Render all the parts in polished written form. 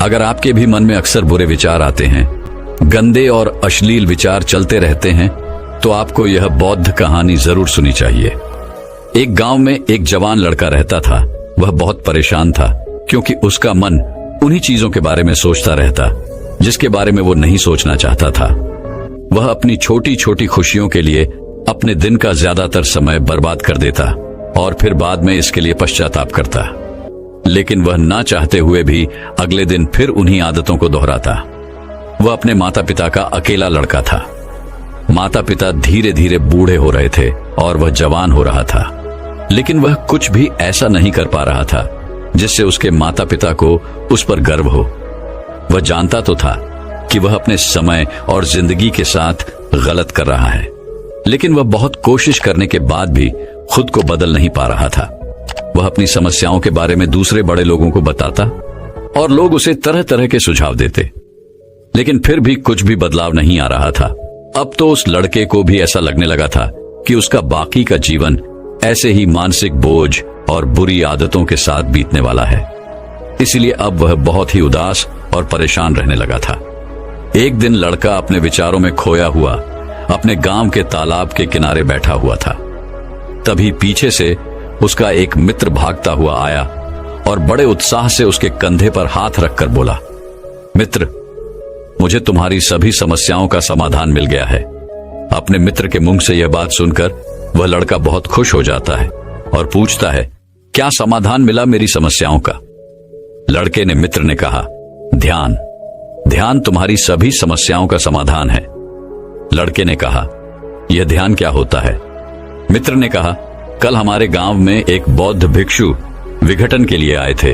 अगर आपके भी मन में अक्सर बुरे विचार आते हैं, गंदे और अश्लील विचार चलते रहते हैं, तो आपको यह बौद्ध कहानी जरूर सुनी चाहिए। एक गांव में एक जवान लड़का रहता था। वह बहुत परेशान था क्योंकि उसका मन उन्हीं चीजों के बारे में सोचता रहता जिसके बारे में वो नहीं सोचना चाहता था। वह अपनी छोटी छोटी खुशियों के लिए अपने दिन का ज्यादातर समय बर्बाद कर देता और फिर बाद में इसके लिए पश्चाताप करता। लेकिन वह ना चाहते हुए भी अगले दिन फिर उन्हीं आदतों को दोहराता। वह अपने माता पिता का अकेला लड़का था। माता पिता धीरे धीरे बूढ़े हो रहे थे और वह जवान हो रहा था, लेकिन वह कुछ भी ऐसा नहीं कर पा रहा था जिससे उसके माता पिता को उस पर गर्व हो। वह जानता तो था कि वह अपने समय और जिंदगी के साथ गलत कर रहा है, लेकिन वह बहुत कोशिश करने के बाद भी खुद को बदल नहीं पा रहा था। वह अपनी समस्याओं के बारे में दूसरे बड़े लोगों को बताता और लोग उसे तरह तरह के सुझाव देते, लेकिन फिर भी कुछ भी बदलाव नहीं आ रहा था। अब तो उस लड़के को भी ऐसा लगने लगा था कि उसका बाकी का जीवन ऐसे ही मानसिक बोझ और बुरी आदतों के साथ बीतने वाला है। इसलिए अब वह बहुत ही उदास और परेशान रहने लगा था। एक दिन लड़का अपने विचारों में खोया हुआ अपने गांव के तालाब के किनारे बैठा हुआ था। तभी पीछे से उसका एक मित्र भागता हुआ आया और बड़े उत्साह से उसके कंधे पर हाथ रखकर बोला, मित्र, मुझे तुम्हारी सभी समस्याओं का समाधान मिल गया है। अपने मित्र के मुंह से यह बात सुनकर वह लड़का बहुत खुश हो जाता है और पूछता है, क्या समाधान मिला मेरी समस्याओं का? लड़के ने मित्र ने कहा, ध्यान। ध्यान तुम्हारी सभी समस्याओं का समाधान है। लड़के ने कहा, यह ध्यान क्या होता है? मित्र ने कहा, कल हमारे गांव में एक बौद्ध भिक्षु विघटन के लिए आए थे।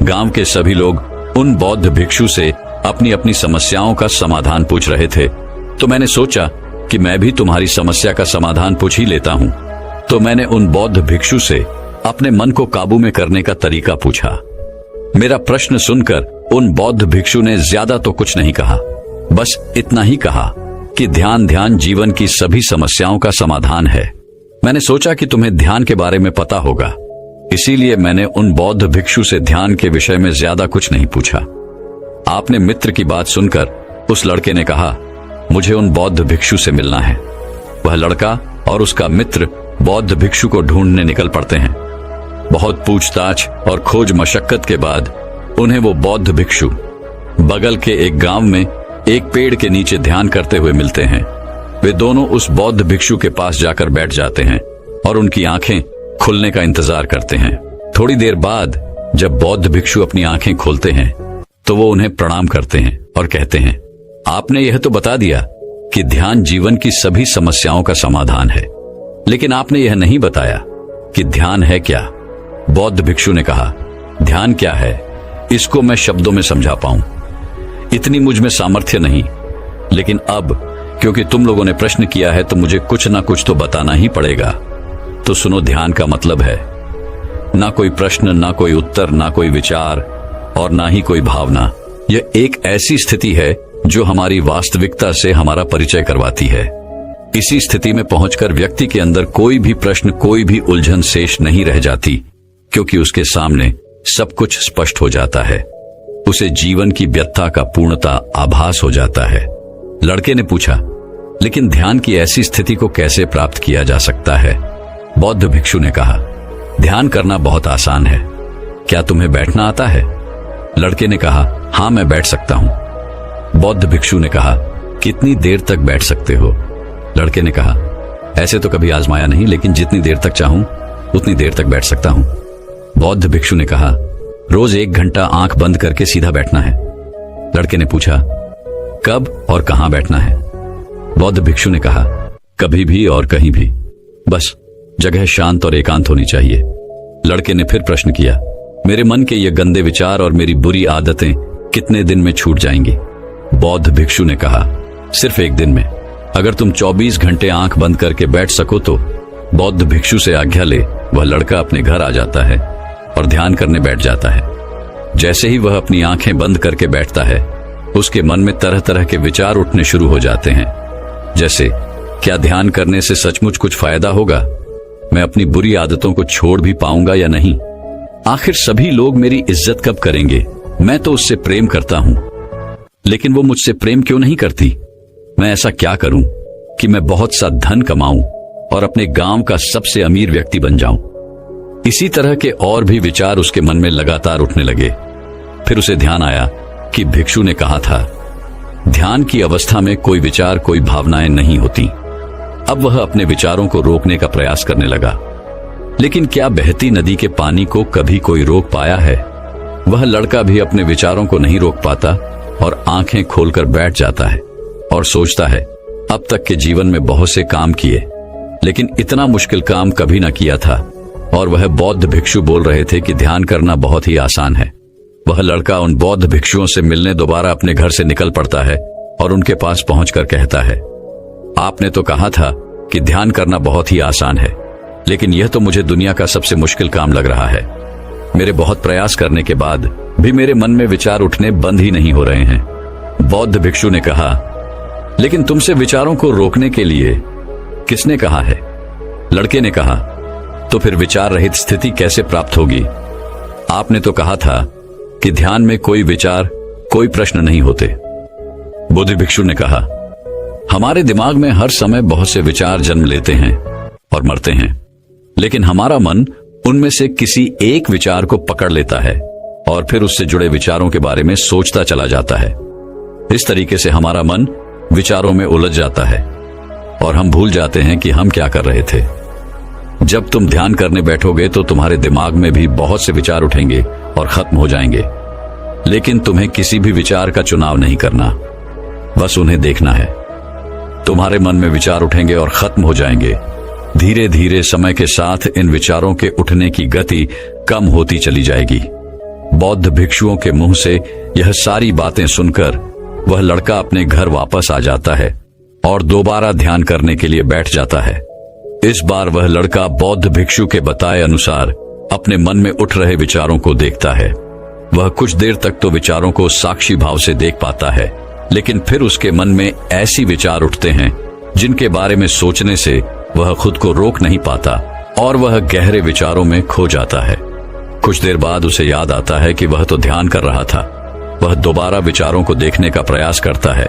गांव के सभी लोग उन बौद्ध भिक्षु से अपनी अपनी समस्याओं का समाधान पूछ रहे थे, तो मैंने सोचा कि मैं भी तुम्हारी समस्या का समाधान पूछ ही लेता हूं। तो मैंने उन बौद्ध भिक्षु से अपने मन को काबू में करने का तरीका पूछा। मेरा प्रश्न सुनकर उन बौद्ध भिक्षु ने ज्यादा तो कुछ नहीं कहा, बस इतना ही कहा कि ध्यान ध्यान जीवन की सभी समस्याओं का समाधान है। मैंने सोचा कि तुम्हें ध्यान के बारे में पता होगा, इसीलिए मैंने उन बौद्ध भिक्षु से ध्यान के विषय में ज्यादा कुछ नहीं पूछा। आपने मित्र की बात सुनकर उस लड़के ने कहा, मुझे उन बौद्ध भिक्षु से मिलना है। वह लड़का और उसका मित्र बौद्ध भिक्षु को ढूंढने निकल पड़ते हैं। बहुत पूछताछ और खोज मशक्कत के बाद उन्हें वो बौद्ध भिक्षु बगल के एक गांव में एक पेड़ के नीचे ध्यान करते हुए मिलते हैं। वे दोनों उस बौद्ध भिक्षु के पास जाकर बैठ जाते हैं और उनकी आंखें खुलने का इंतजार करते हैं। थोड़ी देर बाद जब बौद्ध भिक्षु अपनी आंखें खोलते हैं तो वो उन्हें प्रणाम करते हैं और कहते हैं, आपने यह तो बता दिया कि ध्यान जीवन की सभी समस्याओं का समाधान है, लेकिन आपने यह नहीं बताया कि ध्यान है क्या। बौद्ध भिक्षु ने कहा, ध्यान क्या है इसको मैं शब्दों में समझा पाऊं, इतनी मुझ में सामर्थ्य नहीं, लेकिन अब क्योंकि तुम लोगों ने प्रश्न किया है तो मुझे कुछ ना कुछ तो बताना ही पड़ेगा। तो सुनो, ध्यान का मतलब है ना कोई प्रश्न, ना कोई उत्तर, ना कोई विचार और ना ही कोई भावना। यह एक ऐसी स्थिति है जो हमारी वास्तविकता से हमारा परिचय करवाती है। इसी स्थिति में पहुंचकर व्यक्ति के अंदर कोई भी प्रश्न, कोई भी उलझन शेष नहीं रह जाती, क्योंकि उसके सामने सब कुछ स्पष्ट हो जाता है। उसे जीवन की व्यथा का पूर्णता आभास हो जाता है। लड़के ने पूछा, लेकिन ध्यान की ऐसी स्थिति को कैसे प्राप्त किया जा सकता है? बौद्ध भिक्षु ने कहा, ध्यान करना बहुत आसान है। क्या तुम्हें बैठना आता है? लड़के ने कहा, हाँ, मैं बैठ सकता हूं। बौद्ध भिक्षु ने कहा, कितनी देर तक बैठ सकते हो? लड़के ने कहा, ऐसे तो कभी आजमाया नहीं, लेकिन जितनी देर तक चाहूं उतनी देर तक बैठ सकता हूं। बौद्ध भिक्षु ने कहा, रोज 1 घंटा आंख बंद करके सीधा बैठना है। लड़के ने पूछा, कब और कहां बैठना है? बौद्ध भिक्षु ने कहा, कभी भी और कहीं भी, बस जगह शांत और एकांत होनी चाहिए। लड़के ने फिर प्रश्न किया, मेरे मन के ये गंदे विचार और मेरी बुरी आदतें कितने दिन में छूट जाएंगी? बौद्ध भिक्षु ने कहा, सिर्फ 1 दिन में। अगर तुम 24 घंटे आंख बंद करके बैठ सको तो। बौद्ध भिक्षु से आज्ञा ले वह लड़का अपने घर आ जाता है और ध्यान करने बैठ जाता है। जैसे ही वह अपनी आंखें बंद करके बैठता है, उसके मन में तरह तरह के विचार उठने शुरू हो जाते हैं, जैसे क्या ध्यान करने से सचमुच कुछ फायदा होगा? मैं अपनी बुरी आदतों को छोड़ भी पाऊंगा या नहीं? आखिर सभी लोग मेरी इज्जत कब करेंगे? मैं तो उससे प्रेम करता हूं, लेकिन वो मुझसे प्रेम क्यों नहीं करती? मैं ऐसा क्या करूं कि मैं बहुत सा धन कमाऊं और अपने गांव का सबसे अमीर व्यक्ति बन जाऊं? इसी तरह के और भी विचार उसके मन में लगातार उठने लगे। फिर उसे ध्यान आया कि भिक्षु ने कहा था, ध्यान की अवस्था में कोई विचार, कोई भावनाएं नहीं होती। अब वह अपने विचारों को रोकने का प्रयास करने लगा, लेकिन क्या बहती नदी के पानी को कभी कोई रोक पाया है? वह लड़का भी अपने विचारों को नहीं रोक पाता और आंखें खोलकर बैठ जाता है और सोचता है, अब तक के जीवन में बहुत से काम किए, लेकिन इतना मुश्किल काम कभी न किया था। और वह बौद्ध भिक्षु बोल रहे थे कि ध्यान करना बहुत ही आसान है। वह लड़का उन बौद्ध भिक्षुओं से मिलने दोबारा अपने घर से निकल पड़ता है और उनके पास पहुंचकर कहता है, आपने तो कहा था कि ध्यान करना बहुत ही आसान है, लेकिन यह तो मुझे दुनिया का सबसे मुश्किल काम लग रहा है। मेरे बहुत प्रयास करने के बाद भी मेरे मन में विचार उठने बंद ही नहीं हो रहे हैं। बौद्ध भिक्षु ने कहा, लेकिन तुमसे विचारों को रोकने के लिए किसने कहा है? लड़के ने कहा, तो फिर विचार रहित स्थिति कैसे प्राप्त होगी? आपने तो कहा था कि ध्यान में कोई विचार, कोई प्रश्न नहीं होते। बुद्ध भिक्षु ने कहा, हमारे दिमाग में हर समय बहुत से विचार जन्म लेते हैं और मरते हैं, लेकिन हमारा मन उनमें से किसी एक विचार को पकड़ लेता है और फिर उससे जुड़े विचारों के बारे में सोचता चला जाता है। इस तरीके से हमारा मन विचारों में उलझ जाता है और हम भूल जाते हैं कि हम क्या कर रहे थे। जब तुम ध्यान करने बैठोगे तो तुम्हारे दिमाग में भी बहुत से विचार उठेंगे और खत्म हो जाएंगे, लेकिन तुम्हें किसी भी विचार का चुनाव नहीं करना, बस उन्हें देखना है। तुम्हारे मन में विचार उठेंगे और खत्म हो जाएंगे। धीरे धीरे समय के साथ इन विचारों के उठने की गति कम होती चली जाएगी। बौद्ध भिक्षुओं के मुंह से यह सारी बातें सुनकर वह लड़का अपने घर वापस आ जाता है और दोबारा ध्यान करने के लिए बैठ जाता है। इस बार वह लड़का बौद्ध भिक्षु के बताए अनुसार अपने मन में उठ रहे विचारों को देखता है। वह कुछ देर तक तो विचारों को साक्षी भाव से देख पाता है, लेकिन फिर उसके मन में ऐसी विचार उठते हैं जिनके बारे में सोचने से वह खुद को रोक नहीं पाता और वह गहरे विचारों में खो जाता है। कुछ देर बाद उसे याद आता है कि वह तो ध्यान कर रहा था। वह दोबारा विचारों को देखने का प्रयास करता है,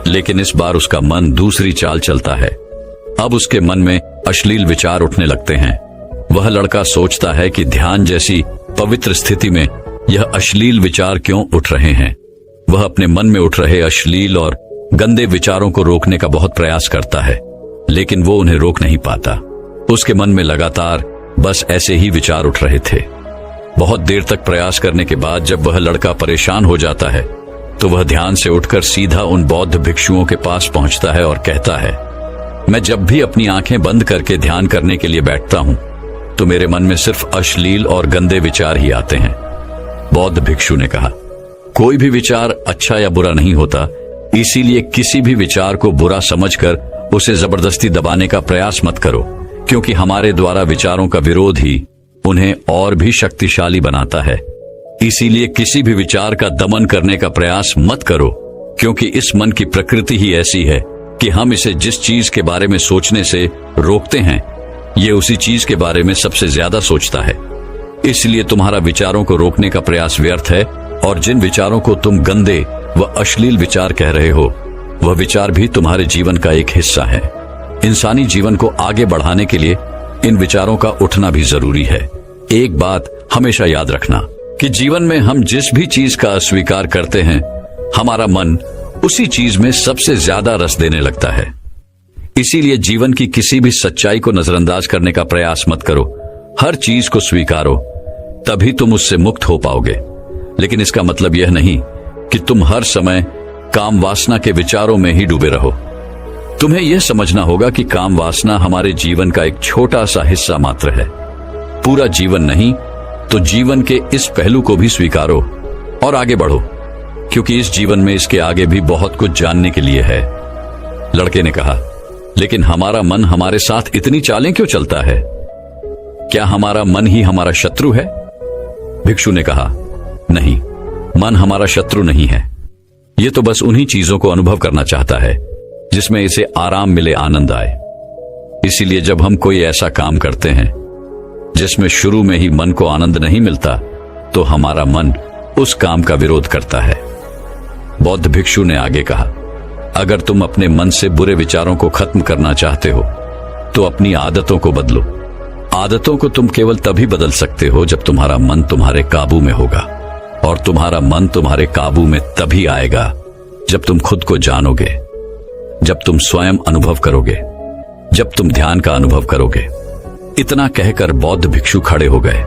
लेकिन इस बार उसका मन दूसरी चाल चलता है। अब उसके मन में अश्लील विचार उठने लगते हैं। वह लड़का सोचता है कि ध्यान जैसी पवित्र स्थिति में यह अश्लील विचार क्यों उठ रहे हैं। वह अपने मन में उठ रहे अश्लील और गंदे विचारों को रोकने का बहुत प्रयास करता है, लेकिन वो उन्हें रोक नहीं पाता। उसके मन में लगातार बस ऐसे ही विचार उठ रहे थे। बहुत देर तक प्रयास करने के बाद जब वह लड़का परेशान हो जाता है तो वह ध्यान से उठकर सीधा उन बौद्ध भिक्षुओं के पास पहुंचता है और कहता है, मैं जब भी अपनी आंखें बंद करके ध्यान करने के लिए बैठता हूं तो मेरे मन में सिर्फ अश्लील और गंदे विचार ही आते हैं। बौद्ध भिक्षु ने कहा, कोई भी विचार अच्छा या बुरा नहीं होता, इसीलिए किसी भी विचार को बुरा समझकर उसे जबरदस्ती दबाने का प्रयास मत करो, क्योंकि हमारे द्वारा विचारों का विरोध ही उन्हें और भी शक्तिशाली बनाता है। इसीलिए किसी भी विचार का दमन करने का प्रयास मत करो, क्योंकि इस मन की प्रकृति ही ऐसी है कि हम इसे जिस चीज के बारे में सोचने से रोकते हैं, ये उसी चीज के बारे में सबसे ज्यादा सोचता है। इसलिए तुम्हारा विचारों को रोकने का प्रयास व्यर्थ है, और जिन विचारों को तुम गंदे व अश्लील विचार कह रहे हो, वह विचार भी तुम्हारे जीवन का एक हिस्सा है। इंसानी जीवन को आगे बढ़ाने के लिए इन विचारों का उठना भी जरूरी है। एक बात हमेशा याद रखना कि जीवन में हम जिस भी चीज का अस्वीकार करते हैं, हमारा मन उसी चीज में सबसे ज्यादा रस देने लगता है। इसीलिए जीवन की किसी भी सच्चाई को नजरअंदाज करने का प्रयास मत करो। हर चीज को स्वीकारो, तभी तुम उससे मुक्त हो पाओगे। लेकिन इसका मतलब यह नहीं कि तुम हर समय काम वासना के विचारों में ही डूबे रहो। तुम्हें यह समझना होगा कि काम वासना हमारे जीवन का एक छोटा सा हिस्सा मात्र है, पूरा जीवन नहीं। तो जीवन के इस पहलू को भी स्वीकारो और आगे बढ़ो, क्योंकि इस जीवन में इसके आगे भी बहुत कुछ जानने के लिए है। लड़के ने कहा, लेकिन हमारा मन हमारे साथ इतनी चालें क्यों चलता है? क्या हमारा मन ही हमारा शत्रु है? भिक्षु ने कहा, नहीं, मन हमारा शत्रु नहीं है। ये तो बस उन्हीं चीजों को अनुभव करना चाहता है जिसमें इसे आराम मिले, आनंद आए। इसीलिए जब हम कोई ऐसा काम करते हैं जिसमें शुरू में ही मन को आनंद नहीं मिलता, तो हमारा मन उस काम का विरोध करता है। बौद्ध भिक्षु ने आगे कहा, अगर तुम अपने मन से बुरे विचारों को खत्म करना चाहते हो तो अपनी आदतों को बदलो। आदतों को तुम केवल तभी बदल सकते हो जब तुम्हारा मन तुम्हारे काबू में होगा, और तुम्हारा मन तुम्हारे काबू में तभी आएगा जब तुम खुद को जानोगे, जब तुम स्वयं अनुभव करोगे, जब तुम ध्यान का अनुभव करोगे। इतना कहकर बौद्ध भिक्षु खड़े हो गए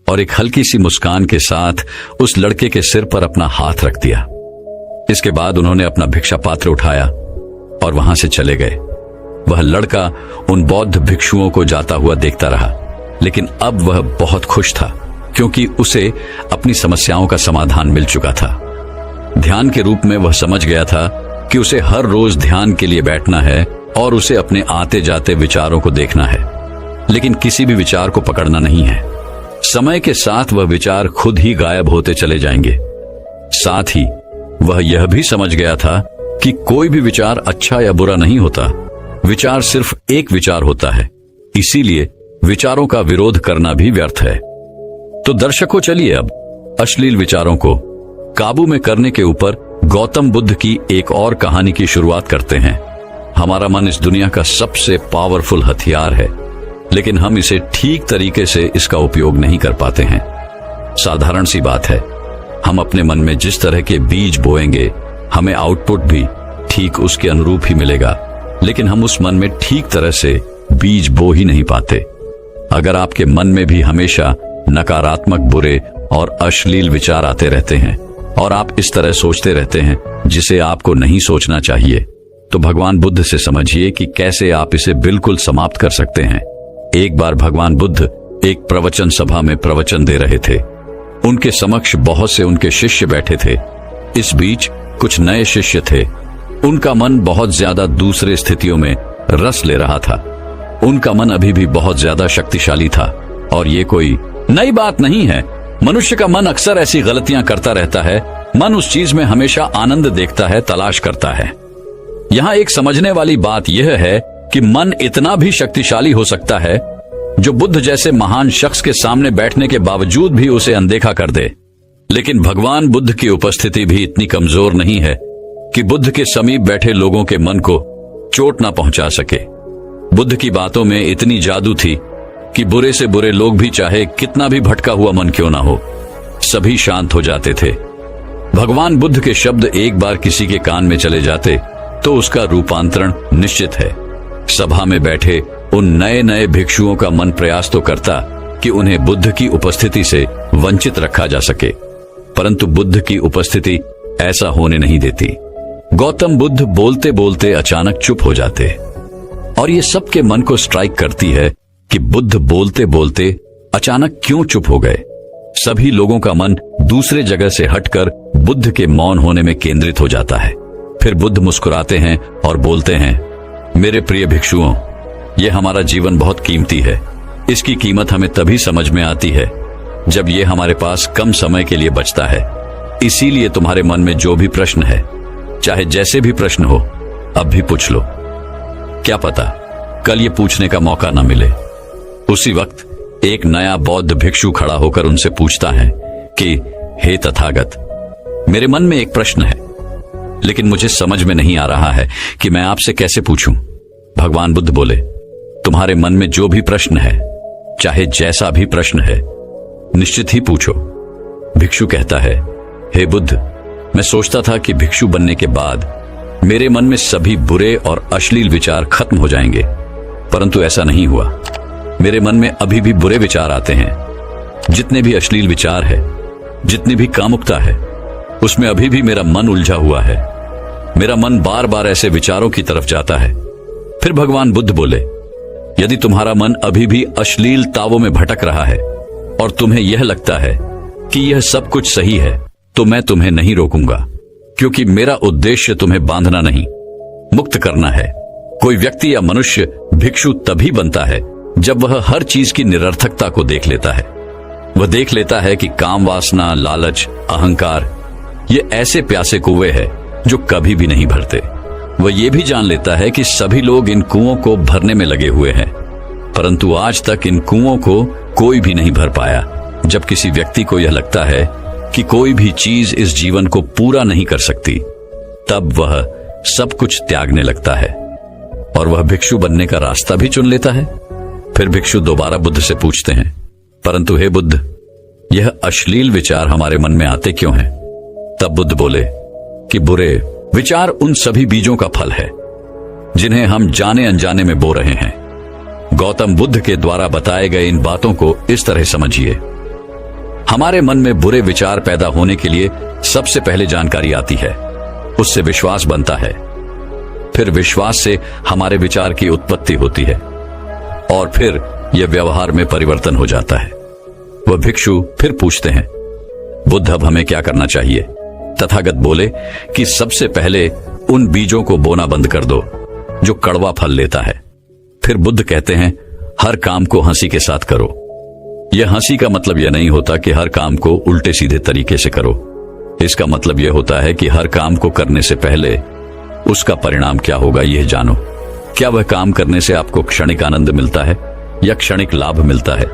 और एक हल्की सी मुस्कान के साथ उस लड़के के सिर पर अपना हाथ रख दिया। इसके बाद उन्होंने अपना भिक्षा पात्र उठाया और वहां से चले गए। वह लड़का उन बौद्ध भिक्षुओं को जाता हुआ देखता रहा, लेकिन अब वह बहुत खुश था क्योंकि उसे अपनी समस्याओं का समाधान मिल चुका था। ध्यान के रूप में वह समझ गया था कि उसे हर रोज ध्यान के लिए बैठना है और उसे अपने आते जाते विचारों को देखना है, लेकिन किसी भी विचार को पकड़ना नहीं है। समय के साथ वह विचार खुद ही गायब होते चले जाएंगे। साथ ही वह यह भी समझ गया था कि कोई भी विचार अच्छा या बुरा नहीं होता, विचार सिर्फ एक विचार होता है, इसीलिए विचारों का विरोध करना भी व्यर्थ है। तो दर्शकों, चलिए अब अश्लील विचारों को काबू में करने के ऊपर गौतम बुद्ध की एक और कहानी की शुरुआत करते हैं। हमारा मन इस दुनिया का सबसे पावरफुल हथियार है, लेकिन हम इसे ठीक तरीके से इसका उपयोग नहीं कर पाते हैं। साधारण सी बात है, हम अपने मन में जिस तरह के बीज बोएंगे हमें आउटपुट भी ठीक उसके अनुरूप ही मिलेगा, लेकिन हम उस मन में ठीक तरह से बीज बो ही नहीं पाते। अगर आपके मन में भी हमेशा नकारात्मक, बुरे और अश्लील विचार आते रहते हैं और आप इस तरह सोचते रहते हैं जिसे आपको नहीं सोचना चाहिए, तो भगवान बुद्ध से समझिए कि कैसे आप इसे बिल्कुल समाप्त कर सकते हैं। एक बार भगवान बुद्ध एक प्रवचन सभा में प्रवचन दे रहे थे। उनके समक्ष बहुत से उनके शिष्य बैठे थे। इस बीच कुछ नए शिष्य थे। उनका मन बहुत ज्यादा दूसरे स्थितियों में रस ले रहा था। उनका मन अभी भी बहुत ज्यादा शक्तिशाली था और ये कोई नई बात नहीं है। मनुष्य का मन अक्सर ऐसी गलतियां करता रहता है। मन उस चीज में हमेशा आनंद देखता है, तलाश करता है। यहाँ एक समझने वाली बात यह है कि मन इतना भी शक्तिशाली हो सकता है जो बुद्ध जैसे महान शख्स के सामने बैठने के बावजूद भी उसे अनदेखा कर दे। लेकिन भगवान बुद्ध की उपस्थिति भी इतनी कमजोर नहीं है कि बुद्ध के समीप बैठे लोगों के मन को चोट ना पहुंचा सके। बुद्ध की बातों में इतनी जादू थी कि बुरे से बुरे लोग भी, चाहे कितना भी भटका हुआ मन क्यों ना हो, सभी शांत हो जाते थे। भगवान बुद्ध के शब्द एक बार किसी के कान में चले जाते तो उसका रूपांतरण निश्चित है। सभा में बैठे उन नए नए भिक्षुओं का मन प्रयास तो करता कि उन्हें बुद्ध की उपस्थिति से वंचित रखा जा सके, परंतु बुद्ध की उपस्थिति ऐसा होने नहीं देती। गौतम बुद्ध बोलते बोलते अचानक चुप हो जाते और ये सबके मन को स्ट्राइक करती है कि बुद्ध बोलते बोलते अचानक क्यों चुप हो गए। सभी लोगों का मन दूसरे जगह से हटकर बुद्ध के मौन होने में केंद्रित हो जाता है। फिर बुद्ध मुस्कुराते हैं और बोलते हैं, मेरे प्रिय भिक्षुओं, ये हमारा जीवन बहुत कीमती है। इसकी कीमत हमें तभी समझ में आती है जब ये हमारे पास कम समय के लिए बचता है। इसीलिए तुम्हारे मन में जो भी प्रश्न है, चाहे जैसे भी प्रश्न हो, अब भी पूछ लो। क्या पता कल ये पूछने का मौका न मिले। उसी वक्त एक नया बौद्ध भिक्षु खड़ा होकर उनसे पूछता है कि हे तथागत, मेरे मन में एक प्रश्न है, लेकिन मुझे समझ में नहीं आ रहा है कि मैं आपसे कैसे पूछूं। भगवान बुद्ध बोले, तुम्हारे मन में जो भी प्रश्न है, चाहे जैसा भी प्रश्न है, निश्चित ही पूछो। भिक्षु कहता है, हे बुद्ध, मैं सोचता था कि भिक्षु बनने के बाद मेरे मन में सभी बुरे और अश्लील विचार खत्म हो जाएंगे, परंतु ऐसा नहीं हुआ। मेरे मन में अभी भी बुरे विचार आते हैं। जितने भी अश्लील विचार है, जितनी भी कामुकता है, उसमें अभी भी मेरा मन उलझा हुआ है। मेरा मन बार बार ऐसे विचारों की तरफ जाता है। फिर भगवान बुद्ध बोले, यदि तुम्हारा मन अभी भी अश्लील तावों में भटक रहा है और तुम्हें यह लगता है कि यह सब कुछ सही है, तो मैं तुम्हें नहीं रोकूंगा, क्योंकि मेरा उद्देश्य तुम्हें बांधना नहीं, मुक्त करना है। कोई व्यक्ति या मनुष्य भिक्षु तभी बनता है जब वह हर चीज की निरर्थकता को देख लेता है। वह देख लेता है कि काम वासना, लालच, अहंकार ये ऐसे प्यासे कुएं हैं जो कभी भी नहीं भरते। वह ये भी जान लेता है कि सभी लोग इन कुओं को भरने में लगे हुए हैं, परंतु आज तक इन कुओं को कोई भी नहीं भर पाया। जब किसी व्यक्ति को यह लगता है कि कोई भी चीज इस जीवन को पूरा नहीं कर सकती, तब वह सब कुछ त्यागने लगता है और वह भिक्षु बनने का रास्ता भी चुन लेता है। फिर भिक्षु दोबारा बुद्ध से पूछते हैं, परंतु हे बुद्ध, यह अश्लील विचार हमारे मन में आते क्यों हैं? तब बुद्ध बोले कि बुरे विचार उन सभी बीजों का फल है जिन्हें हम जाने अनजाने में बो रहे हैं। गौतम बुद्ध के द्वारा बताए गए इन बातों को इस तरह समझिए। हमारे मन में बुरे विचार पैदा होने के लिए सबसे पहले जानकारी आती है, उससे विश्वास बनता है, फिर विश्वास से हमारे विचार की उत्पत्ति होती है और फिर यह व्यवहार में परिवर्तन हो जाता है। वह भिक्षु फिर पूछते हैं, बुद्ध अब हमें क्या करना चाहिए? तथागत बोले कि सबसे पहले उन बीजों को बोना बंद कर दो जो कड़वा फल लेता है। फिर बुद्ध कहते हैं, हर काम को हंसी के साथ करो। यह हंसी का मतलब यह नहीं होता कि हर काम को उल्टे सीधे तरीके से करो। इसका मतलब यह होता है कि हर काम को करने से पहले उसका परिणाम क्या होगा यह जानो। क्या वह काम करने से आपको क्षणिक आनंद मिलता है या क्षणिक लाभ मिलता है,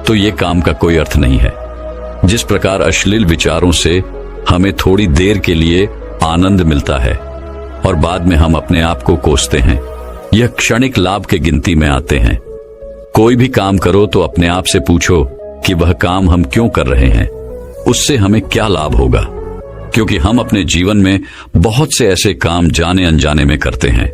तो यह काम का कोई अर्थ नहीं है। जिस प्रकार अश्लील विचारों से हमें थोड़ी देर के लिए आनंद मिलता है और बाद में हम अपने आप को कोसते हैं, यह क्षणिक लाभ के गिनती में आते हैं। कोई भी काम करो तो अपने आप से पूछो कि वह काम हम क्यों कर रहे हैं, उससे हमें क्या लाभ होगा, क्योंकि हम अपने जीवन में बहुत से ऐसे काम जाने अनजाने में करते हैं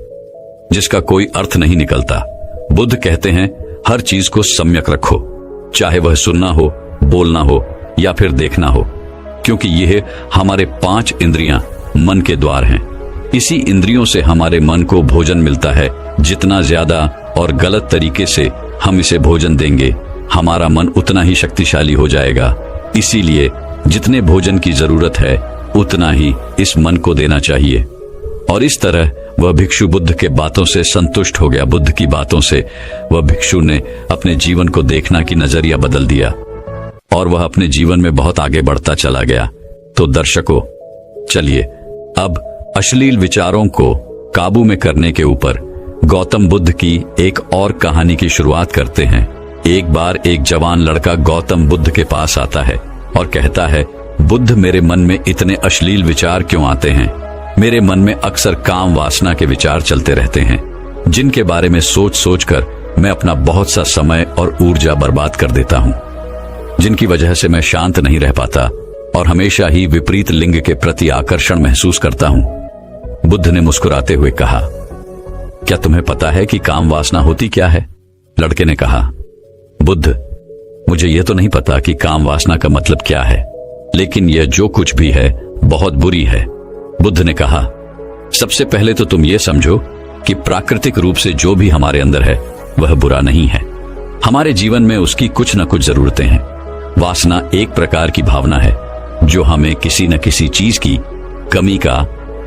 जिसका कोई अर्थ नहीं निकलता। बुद्ध कहते हैं, हर चीज को सम्यक रखो, चाहे वह सुनना हो, बोलना हो या फिर देखना हो, क्योंकि यह हमारे 5 इंद्रियां मन के द्वार हैं। इसी इंद्रियों से हमारे मन को भोजन मिलता है। जितना ज्यादा और गलत तरीके से हम इसे भोजन देंगे, हमारा मन उतना ही शक्तिशाली हो जाएगा। इसीलिए जितने भोजन की जरूरत है उतना ही इस मन को देना चाहिए। और इस तरह वह भिक्षु बुद्ध के बातों से संतुष्ट हो गया। बुद्ध की बातों से वह भिक्षु ने अपने जीवन को देखना की नजरिया बदल दिया और वह अपने जीवन में बहुत आगे बढ़ता चला गया। तो दर्शकों, चलिए अब अश्लील विचारों को काबू में करने के ऊपर गौतम बुद्ध की एक और कहानी की शुरुआत करते हैं। एक बार एक जवान लड़का गौतम बुद्ध के पास आता है और कहता है, बुद्ध, मेरे मन में इतने अश्लील विचार क्यों आते हैं? मेरे मन में अक्सर काम वासना के विचार चलते रहते हैं, जिनके बारे में सोच सोच कर मैं अपना बहुत सा समय और ऊर्जा बर्बाद कर देता हूँ, जिनकी वजह से मैं शांत नहीं रह पाता और हमेशा ही विपरीत लिंग के प्रति आकर्षण महसूस करता हूँ। बुद्ध ने मुस्कुराते हुए कहा, क्या तुम्हें पता है कि काम वासना होती क्या है? लड़के ने कहा, बुद्ध, मुझे यह तो नहीं पता कि काम वासना का मतलब क्या है, लेकिन यह जो कुछ भी है बहुत बुरी है। बुद्ध ने कहा, सबसे पहले तो तुम ये समझो कि प्राकृतिक रूप से जो भी हमारे अंदर है वह बुरा नहीं है। हमारे जीवन में उसकी कुछ न कुछ जरूरतें हैं। वासना एक प्रकार की भावना है जो हमें किसी न किसी चीज की कमी का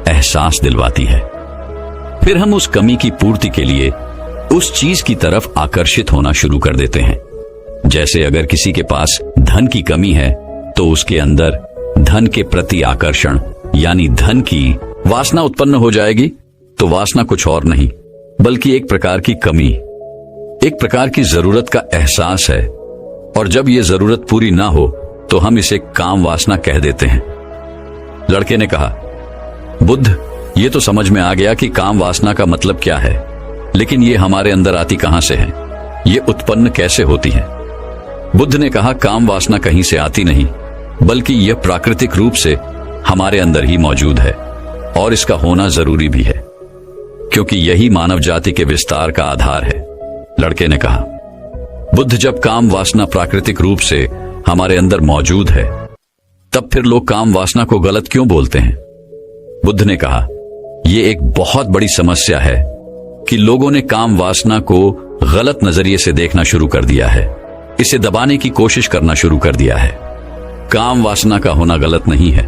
एहसास दिलवाती है। फिर हम उस कमी की पूर्ति के लिए उस चीज की तरफ आकर्षित होना शुरू कर देते हैं। जैसे अगर किसी के पास धन की कमी है तो उसके अंदर धन के प्रति आकर्षण यानी धन की वासना उत्पन्न हो जाएगी। तो वासना कुछ और नहीं बल्कि एक प्रकार की कमी, एक प्रकार की जरूरत का एहसास है, और जब यह जरूरत पूरी ना हो तो हम इसे काम वासना कह देते हैं। लड़के ने कहा, बुद्ध, ये तो समझ में आ गया कि काम वासना का मतलब क्या है, लेकिन ये हमारे अंदर आती कहां से है? ये उत्पन्न कैसे होती है? बुद्ध ने कहा, काम वासना कहीं से आती नहीं बल्कि यह प्राकृतिक रूप से हमारे अंदर ही मौजूद है और इसका होना जरूरी भी है, क्योंकि यही मानव जाति के विस्तार का आधार है। लड़के ने कहा, बुद्ध, जब काम वासना प्राकृतिक रूप से हमारे अंदर मौजूद है तब फिर लोग काम वासना को गलत क्यों बोलते हैं? बुद्ध ने कहा, यह एक बहुत बड़ी समस्या है कि लोगों ने काम वासना को गलत नजरिए से देखना शुरू कर दिया है, इसे दबाने की कोशिश करना शुरू कर दिया है। काम वासना का होना गलत नहीं है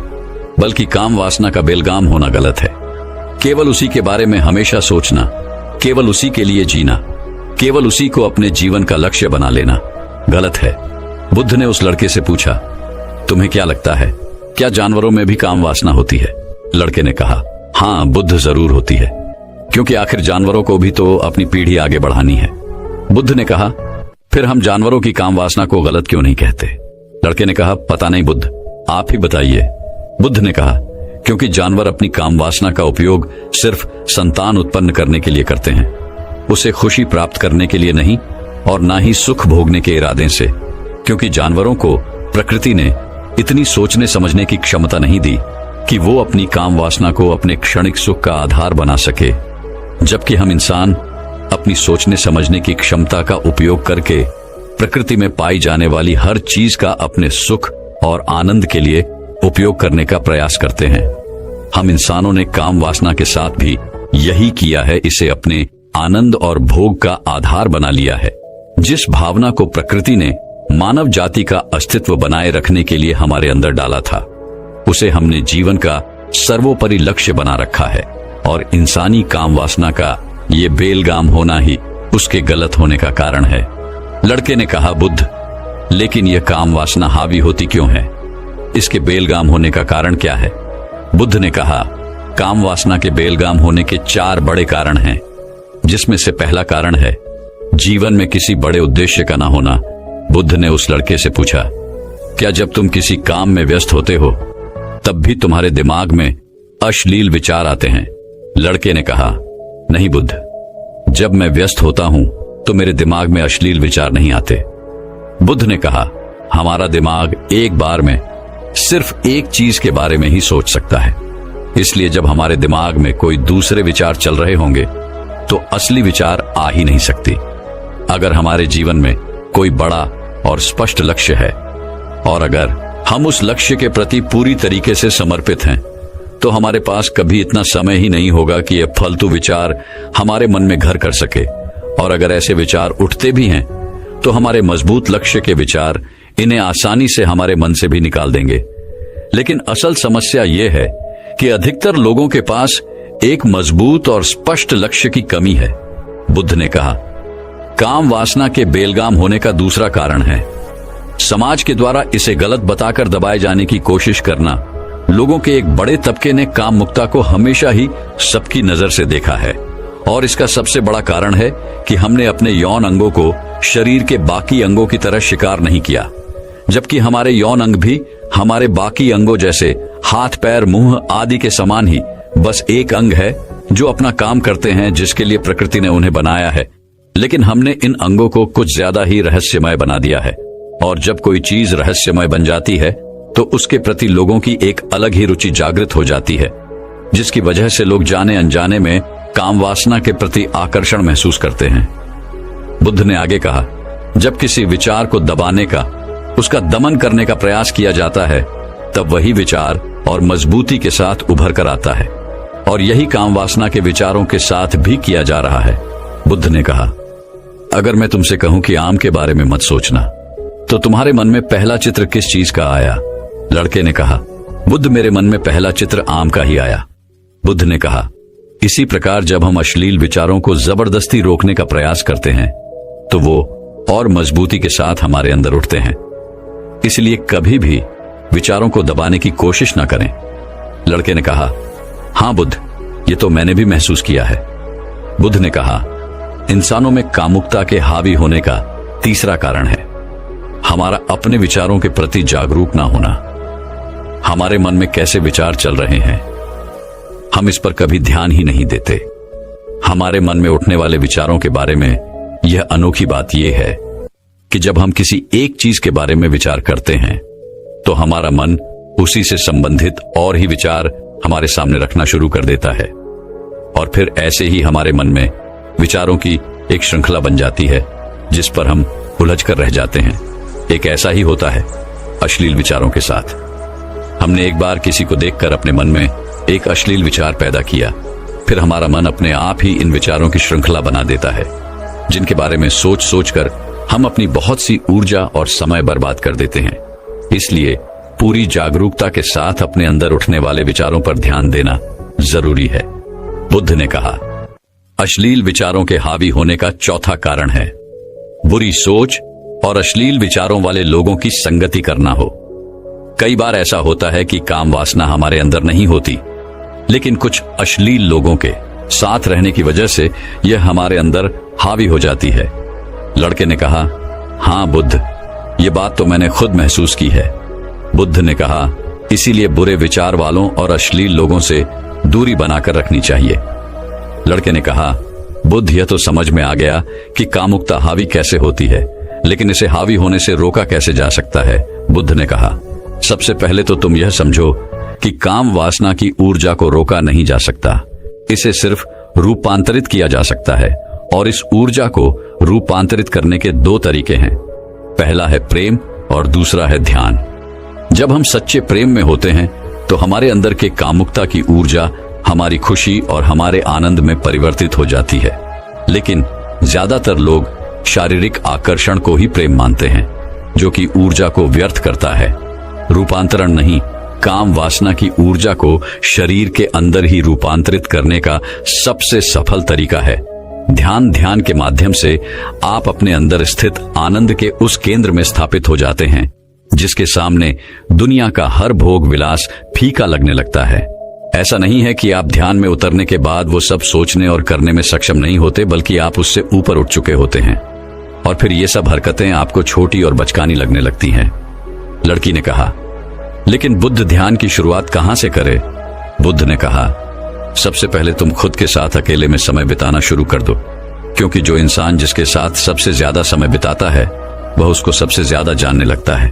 बल्कि काम वासना का बेलगाम होना गलत है। केवल उसी के बारे में हमेशा सोचना, केवल उसी के लिए जीना, केवल उसी को अपने जीवन का लक्ष्य बना लेना गलत है। बुद्ध ने उस लड़के से पूछा, तुम्हें क्या लगता है, क्या जानवरों में भी काम वासना होती है? लड़के ने कहा, हाँ बुद्ध, जरूर होती है, क्योंकि आखिर जानवरों को भी तो अपनी पीढ़ी आगे बढ़ानी है। बुद्ध ने कहा, फिर हम जानवरों की काम वासना को गलत क्यों नहीं कहते? लड़के ने कहा, पता नहीं बुद्ध, आप ही बताइए। बुद्ध ने कहा, क्योंकि जानवर अपनी काम वासना का उपयोग सिर्फ संतान उत्पन्न करने के लिए करते हैं, उसे खुशी प्राप्त करने के लिए नहीं और ना ही सुख भोगने के इरादे से, क्योंकि जानवरों को प्रकृति ने इतनी सोचने समझने की क्षमता नहीं दी कि वो अपनी काम वासना को अपने क्षणिक सुख का आधार बना सके, जबकि हम इंसान अपनी सोचने समझने की क्षमता का उपयोग करके प्रकृति में पाई जाने वाली हर चीज का अपने सुख और आनंद के लिए उपयोग करने का प्रयास करते हैं। हम इंसानों ने काम वासना के साथ भी यही किया है, इसे अपने आनंद और भोग का आधार बना लिया है। जिस भावना को प्रकृति ने मानव जाति का अस्तित्व बनाए रखने के लिए हमारे अंदर डाला था, उसे हमने जीवन का सर्वोपरि लक्ष्य बना रखा है, और इंसानी काम वासना का ये बेलगाम होना ही उसके गलत होने का कारण है। लड़के ने कहा, बुद्ध, लेकिन यह काम वासना हावी होती क्यों है? इसके बेलगाम होने का कारण क्या है? बुद्ध ने कहा, काम वासना के बेलगाम होने के 4 बड़े कारण हैं, जिसमें से पहला कारण है जीवन में किसी बड़े उद्देश्य का ना होना। बुद्ध ने उस लड़के से पूछा, क्या जब तुम किसी काम में व्यस्त होते हो तब भी तुम्हारे दिमाग में अश्लील विचार आते हैं? लड़के ने कहा, नहीं बुद्ध, जब मैं व्यस्त होता हूं तो मेरे दिमाग में अश्लील विचार नहीं आते। बुद्ध ने कहा, हमारा दिमाग एक बार में सिर्फ एक चीज के बारे में ही सोच सकता है, इसलिए जब हमारे दिमाग में कोई दूसरे विचार चल रहे होंगे तो असली विचार आ ही नहीं सकती। अगर हमारे जीवन में कोई बड़ा और स्पष्ट लक्ष्य है और अगर हम उस लक्ष्य के प्रति पूरी तरीके से समर्पित हैं, तो हमारे पास कभी इतना समय ही नहीं होगा कि ये फालतू विचार हमारे मन में घर कर सके। और अगर ऐसे विचार उठते भी हैं तो हमारे मजबूत लक्ष्य के विचार इन्हें आसानी से हमारे मन से भी निकाल देंगे। लेकिन असल समस्या यह है कि अधिकतर लोगों के पास एक मजबूत और स्पष्ट लक्ष्य की कमी है। बुद्ध ने कहा, काम वासना के बेलगाम होने का दूसरा कारण है समाज के द्वारा इसे गलत बताकर दबाए जाने की कोशिश करना। लोगों के एक बड़े तबके ने काम मुक्ता को हमेशा ही सबकी नजर से देखा है, और इसका सबसे बड़ा कारण है कि हमने अपने यौन अंगों को शरीर के बाकी अंगों की तरह शिकार नहीं किया, जबकि हमारे यौन अंग भी हमारे बाकी अंगों जैसे हाथ, पैर, मुंह आदि के समान ही बस एक अंग है जो अपना काम करते हैं, जिसके लिए प्रकृति ने उन्हें बनाया है। लेकिन हमने इन अंगों को कुछ ज्यादा ही रहस्यमय बना दिया है, और जब कोई चीज रहस्यमय बन जाती है तो उसके प्रति लोगों की एक अलग ही रुचि जागृत हो जाती है, जिसकी वजह से लोग जाने अनजाने में काम वासना के प्रति आकर्षण महसूस करते हैं। बुद्ध ने आगे कहा, जब किसी विचार को दबाने का, उसका दमन करने का प्रयास किया जाता है, तब वही विचार और मजबूती के साथ उभर कर आता है, और यही काम वासना के विचारों के साथ भी किया जा रहा है। बुद्ध ने कहा, अगर मैं तुमसे कहूं कि आम के बारे में मत सोचना, तो तुम्हारे मन में पहला चित्र किस चीज का आया? लड़के ने कहा, बुद्ध, मेरे मन में पहला चित्र आम का ही आया। बुद्ध ने कहा, इसी प्रकार जब हम अश्लील विचारों को जबरदस्ती रोकने का प्रयास करते हैं तो वो और मजबूती के साथ हमारे अंदर उठते हैं। इसलिए कभी भी विचारों को दबाने की कोशिश न करें। लड़के ने कहा, हां बुद्ध, ये तो मैंने भी महसूस किया है। बुद्ध ने कहा, इंसानों में कामुकता के हावी होने का तीसरा कारण है हमारा अपने विचारों के प्रति जागरूक ना होना। हमारे मन में कैसे विचार चल रहे हैं, हम इस पर कभी ध्यान ही नहीं देते। हमारे मन में उठने वाले विचारों के बारे में यह अनोखी बात यह है कि जब हम किसी एक चीज के बारे में विचार करते हैं तो हमारा मन उसी से संबंधित और ही विचार हमारे सामने रखना शुरू कर देता है, और फिर ऐसे ही हमारे मन में विचारों की एक श्रृंखला बन जाती है जिस पर हम उलझ कर रह जाते हैं। एक ऐसा ही होता है अश्लील विचारों के साथ। हमने एक बार किसी को देखकर अपने मन में एक अश्लील विचार पैदा किया, फिर हमारा मन अपने आप ही इन विचारों की श्रृंखला बना देता है, जिनके बारे में सोच सोच कर हम अपनी बहुत सी ऊर्जा और समय बर्बाद कर देते हैं। इसलिए पूरी जागरूकता के साथ अपने अंदर उठने वाले विचारों पर ध्यान देना जरूरी है। बुद्ध ने कहा, अश्लील विचारों के हावी होने का चौथा कारण है बुरी सोच और अश्लील विचारों वाले लोगों की संगति करना हो। कई बार ऐसा होता है कि काम वासना हमारे अंदर नहीं होती, लेकिन कुछ अश्लील लोगों के साथ रहने की वजह से यह हमारे अंदर हावी हो जाती है। लड़के ने कहा, हां बुद्ध, ये बात तो मैंने खुद महसूस की है। बुद्ध ने कहा, इसीलिए बुरे विचार वालों और अश्लील लोगों से दूरी बनाकर रखनी चाहिए। लड़के ने कहा, बुद्ध, यह तो समझ में आ गया कि कामुकता हावी कैसे होती है, लेकिन इसे हावी होने से रोका कैसे जा सकता है। बुद्ध ने कहा, सबसे पहले तो तुम यह समझो कि काम वासना की ऊर्जा को रोका नहीं जा सकता, इसे सिर्फ रूपांतरित किया जा सकता है। और इस ऊर्जा को रूपांतरित करने के दो तरीके हैं, पहला है प्रेम और दूसरा है ध्यान। जब हम सच्चे प्रेम में होते हैं तो हमारे अंदर के कामुकता की ऊर्जा हमारी खुशी और हमारे आनंद में परिवर्तित हो जाती है। लेकिन ज्यादातर लोग शारीरिक आकर्षण को ही प्रेम मानते हैं, जो कि ऊर्जा को व्यर्थ करता है। रूपांतरण नहीं, काम वासना की ऊर्जा को शरीर के अंदर ही रूपांतरित करने का सबसे सफल तरीका है ध्यान के माध्यम से आप अपने अंदर स्थित आनंद के उस केंद्र में स्थापित हो जाते हैं जिसके सामने दुनिया का हर भोग विलास फीका लगने लगता है। ऐसा नहीं है कि आप ध्यान में उतरने के बाद वो सब सोचने और करने में सक्षम नहीं होते, बल्कि आप उससे ऊपर उठ चुके होते हैं और फिर ये सब हरकतें आपको छोटी और बचकानी लगने लगती हैं। लड़की ने कहा, लेकिन बुद्ध, ध्यान की शुरुआत कहां से करे? बुद्ध ने कहा, सबसे पहले तुम खुद के साथ अकेले में समय बिताना शुरू कर दो, क्योंकि जो इंसान जिसके साथ सबसे ज्यादा समय बिताता है वह उसको सबसे ज्यादा जानने लगता है।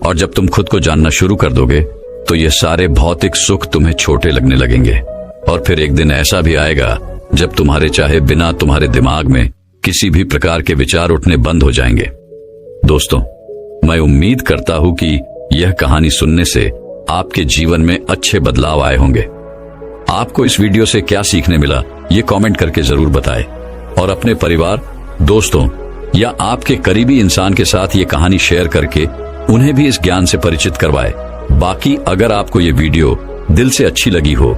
और जब तुम खुद को जानना शुरू कर दोगे तो ये सारे भौतिक सुख तुम्हें छोटे लगने लगेंगे। और फिर एक दिन ऐसा भी आएगा जब तुम्हारे चाहे बिना तुम्हारे दिमाग में किसी भी प्रकार के विचार उठने बंद हो जाएंगे। दोस्तों, मैं उम्मीद करता हूं कि यह कहानी सुनने से आपके जीवन में अच्छे बदलाव आए होंगे। आपको इस वीडियो से क्या सीखने मिला, ये कमेंट करके जरूर बताएं और अपने परिवार, दोस्तों या आपके करीबी इंसान के साथ ये कहानी शेयर करके उन्हें भी इस ज्ञान से परिचित करवाएं। बाकी अगर आपको ये वीडियो दिल से अच्छी लगी हो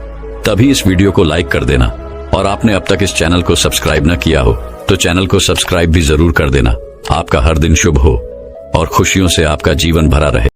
तभी इस वीडियो को लाइक कर देना, और आपने अब तक इस चैनल को सब्सक्राइब न किया हो तो चैनल को सब्सक्राइब भी जरूर कर देना। आपका हर दिन शुभ हो और खुशियों से आपका जीवन भरा रहे।